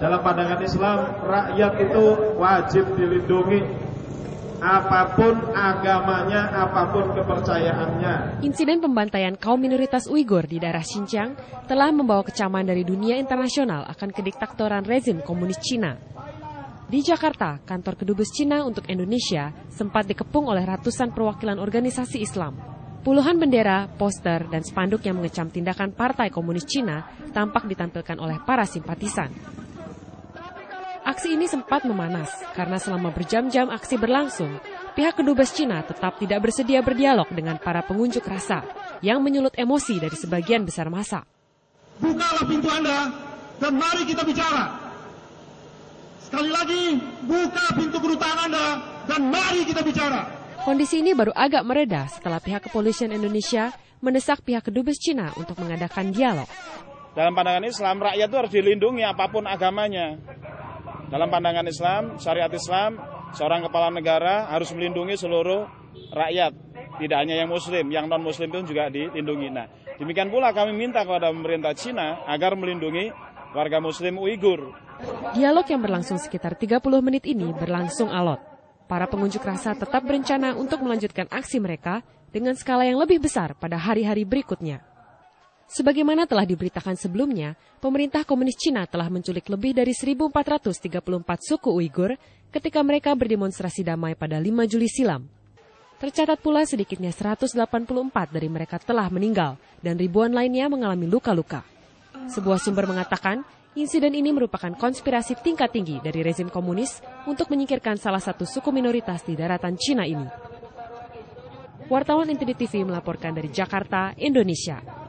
Dalam pandangan Islam, rakyat itu wajib dilindungi, apapun agamanya, apapun kepercayaannya. Insiden pembantaian kaum minoritas Uighur di daerah Xinjiang telah membawa kecaman dari dunia internasional akan kediktatoran rezim komunis Cina. Di Jakarta, kantor kedubes Cina untuk Indonesia sempat dikepung oleh ratusan perwakilan organisasi Islam. Puluhan bendera, poster, dan spanduk yang mengecam tindakan Partai Komunis Cina tampak ditampilkan oleh para simpatisan. Aksi ini sempat memanas karena selama berjam-jam aksi berlangsung, pihak kedubes Cina tetap tidak bersedia berdialog dengan para pengunjuk rasa yang menyulut emosi dari sebagian besar massa. Bukalah pintu Anda dan mari kita bicara. Sekali lagi, buka pintu kedutaan Anda dan mari kita bicara. Kondisi ini baru agak mereda setelah pihak kepolisian Indonesia mendesak pihak kedubes Cina untuk mengadakan dialog. Dalam pandangan Islam, rakyat itu harus dilindungi apapun agamanya. Dalam pandangan Islam, syariat Islam, seorang kepala negara harus melindungi seluruh rakyat. Tidak hanya yang muslim, yang non-muslim pun juga dilindungi. Nah, demikian pula kami minta kepada pemerintah Cina agar melindungi warga muslim Uighur. Dialog yang berlangsung sekitar 30 menit ini berlangsung alot. Para pengunjuk rasa tetap berencana untuk melanjutkan aksi mereka dengan skala yang lebih besar pada hari-hari berikutnya. Sebagaimana telah diberitakan sebelumnya, pemerintah komunis Cina telah menculik lebih dari 1.434 suku Uighur ketika mereka berdemonstrasi damai pada 5 Juli silam. Tercatat pula sedikitnya 184 dari mereka telah meninggal dan ribuan lainnya mengalami luka-luka. Sebuah sumber mengatakan, insiden ini merupakan konspirasi tingkat tinggi dari rezim komunis untuk menyingkirkan salah satu suku minoritas di daratan Cina ini. Wartawan NTD TV melaporkan dari Jakarta, Indonesia.